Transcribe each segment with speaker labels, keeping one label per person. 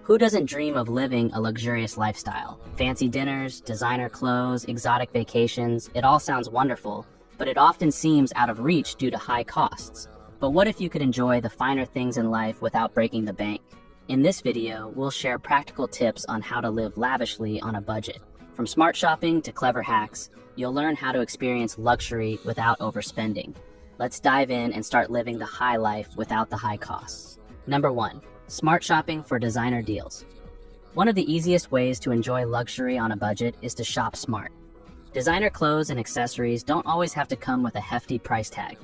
Speaker 1: Who doesn't dream of living a luxurious lifestyle? Fancy dinners, designer clothes, exotic vacations, it all sounds wonderful, but it often seems out of reach due to high costs. But what if you could enjoy the finer things in life without breaking the bank? In this video, we'll share practical tips on how to live lavishly on a budget. From smart shopping to clever hacks, you'll learn how to experience luxury without overspending. Let's dive in and start living the high life without the high costs. Number 1. Smart shopping for designer deals. One of the easiest ways to enjoy luxury on a budget is to shop smart. Designer clothes and accessories don't always have to come with a hefty price tag.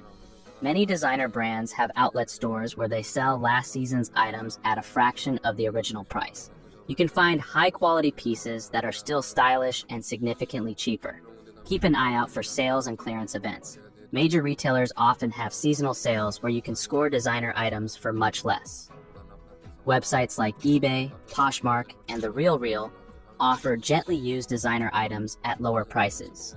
Speaker 1: Many designer brands have outlet stores where they sell last season's items at a fraction of the original price. You can find high-quality pieces that are still stylish and significantly cheaper. Keep an eye out for sales and clearance events. Major retailers often have seasonal sales where you can score designer items for much less. Websites like eBay, Poshmark, and The RealReal offer gently used designer items at lower prices.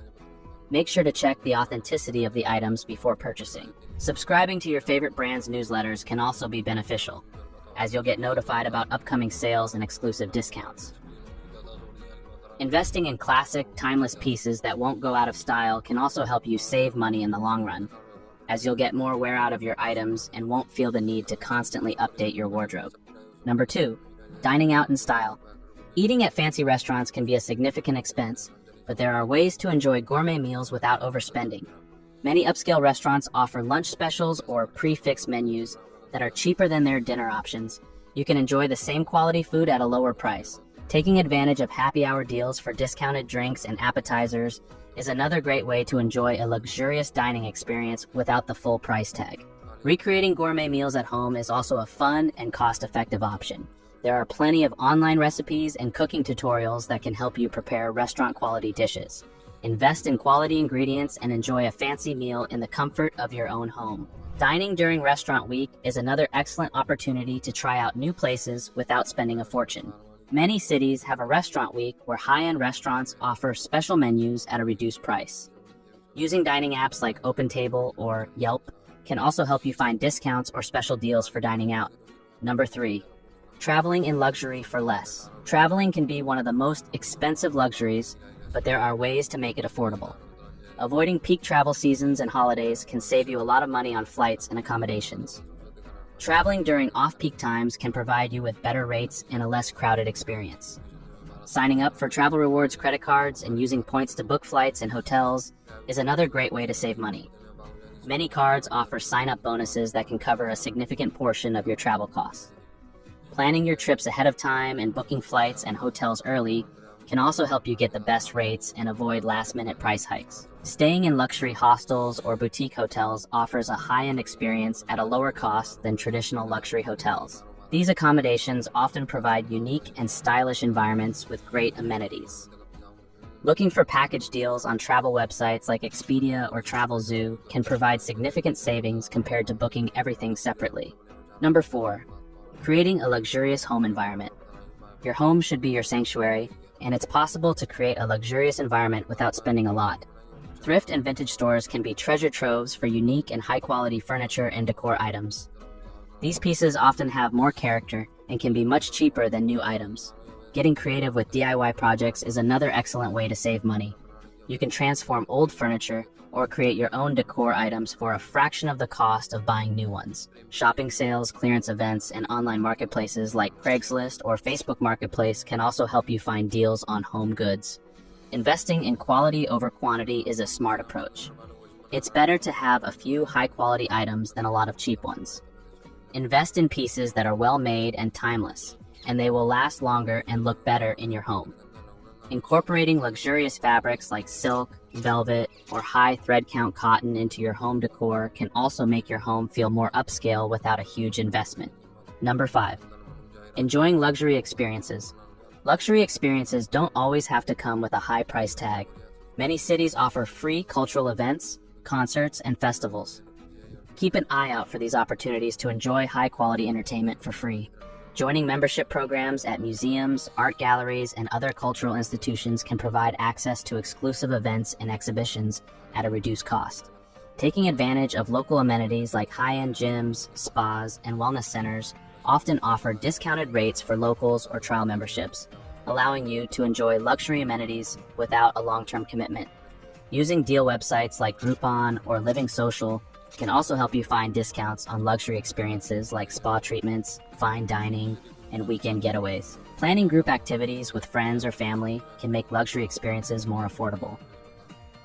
Speaker 1: Make sure to check the authenticity of the items before purchasing. Subscribing to your favorite brand's newsletters can also be beneficial, as you'll get notified about upcoming sales and exclusive discounts. Investing in classic, timeless pieces that won't go out of style can also help you save money in the long run, as you'll get more wear out of your items and won't feel the need to constantly update your wardrobe. Number 2, dining out in style. Eating at fancy restaurants can be a significant expense, but there are ways to enjoy gourmet meals without overspending. Many upscale restaurants offer lunch specials or prix-fixe menus that are cheaper than their dinner options. You can enjoy the same quality food at a lower price. Taking advantage of happy hour deals for discounted drinks and appetizers is another great way to enjoy a luxurious dining experience without the full price tag. Recreating gourmet meals at home is also a fun and cost-effective option. There are plenty of online recipes and cooking tutorials that can help you prepare restaurant-quality dishes. Invest in quality ingredients and enjoy a fancy meal in the comfort of your own home. Dining during restaurant week is another excellent opportunity to try out new places without spending a fortune. Many cities have a restaurant week where high-end restaurants offer special menus at a reduced price. Using dining apps like OpenTable or Yelp can also help you find discounts or special deals for dining out. Number 3, traveling in luxury for less. Traveling can be one of the most expensive luxuries, but there are ways to make it affordable. Avoiding peak travel seasons and holidays can save you a lot of money on flights and accommodations. Traveling during off-peak times can provide you with better rates and a less crowded experience. Signing up for travel rewards credit cards and using points to book flights and hotels is another great way to save money. Many cards offer sign-up bonuses that can cover a significant portion of your travel costs. Planning your trips ahead of time and booking flights and hotels early can also help you get the best rates and avoid last-minute price hikes. Staying in luxury hostels or boutique hotels offers a high-end experience at a lower cost than traditional luxury hotels. These accommodations often provide unique and stylish environments with great amenities. Looking for package deals on travel websites like Expedia or Travelzoo can provide significant savings compared to booking everything separately. Number 4, creating a luxurious home environment. Your home should be your sanctuary, and it's possible to create a luxurious environment without spending a lot. Thrift and vintage stores can be treasure troves for unique and high-quality furniture and decor items. These pieces often have more character and can be much cheaper than new items. Getting creative with DIY projects is another excellent way to save money. You can transform old furniture or create your own decor items for a fraction of the cost of buying new ones. Shopping sales, clearance events, and online marketplaces like Craigslist or Facebook Marketplace can also help you find deals on home goods. Investing in quality over quantity is a smart approach. It's better to have a few high-quality items than a lot of cheap ones. Invest in pieces that are well-made and timeless, and they will last longer and look better in your home. Incorporating luxurious fabrics like silk, velvet, or high thread count cotton into your home decor can also make your home feel more upscale without a huge investment. Number 5, enjoying luxury experiences. Luxury experiences don't always have to come with a high price tag. Many cities offer free cultural events, concerts, and festivals. Keep an eye out for these opportunities to enjoy high-quality entertainment for free. Joining membership programs at museums, art galleries, and other cultural institutions can provide access to exclusive events and exhibitions at a reduced cost. Taking advantage of local amenities like high-end gyms, spas, and wellness centers often offer discounted rates for locals or trial memberships, allowing you to enjoy luxury amenities without a long-term commitment. Using deal websites like Groupon or Living Social can also help you find discounts on luxury experiences like spa treatments, fine dining, and weekend getaways. Planning group activities with friends or family can make luxury experiences more affordable.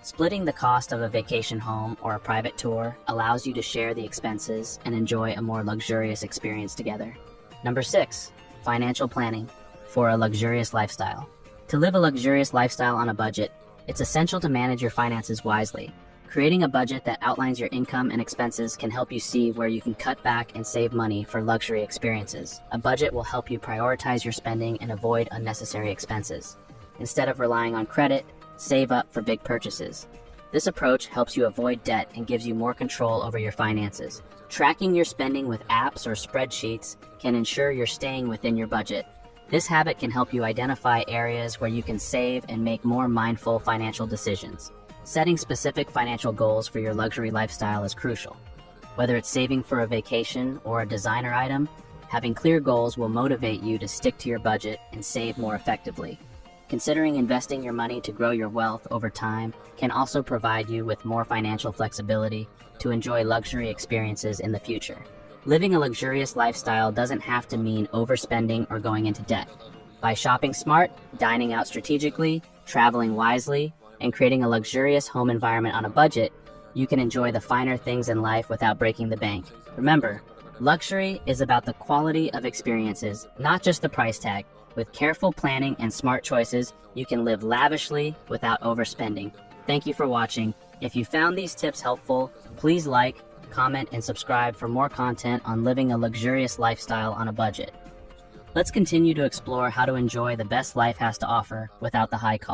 Speaker 1: Splitting the cost of a vacation home or a private tour allows you to share the expenses and enjoy a more luxurious experience together. Number 6, financial planning for a luxurious lifestyle. To live a luxurious lifestyle on a budget, it's essential to manage your finances wisely. Creating a budget that outlines your income and expenses can help you see where you can cut back and save money for luxury experiences. A budget will help you prioritize your spending and avoid unnecessary expenses. Instead of relying on credit, save up for big purchases. This approach helps you avoid debt and gives you more control over your finances. Tracking your spending with apps or spreadsheets can ensure you're staying within your budget. This habit can help you identify areas where you can save and make more mindful financial decisions. Setting specific financial goals for your luxury lifestyle is crucial. Whether it's saving for a vacation or a designer item, having clear goals will motivate you to stick to your budget and save more effectively. Considering investing your money to grow your wealth over time can also provide you with more financial flexibility to enjoy luxury experiences in the future. Living a luxurious lifestyle doesn't have to mean overspending or going into debt. By shopping smart, dining out strategically, traveling wisely, and creating a luxurious home environment on a budget, you can enjoy the finer things in life without breaking the bank. Remember, luxury is about the quality of experiences, not just the price tag. With careful planning and smart choices, you can live lavishly without overspending. Thank you for watching. If you found these tips helpful, please like, comment, and subscribe for more content on living a luxurious lifestyle on a budget. Let's continue to explore how to enjoy the best life has to offer without the high cost.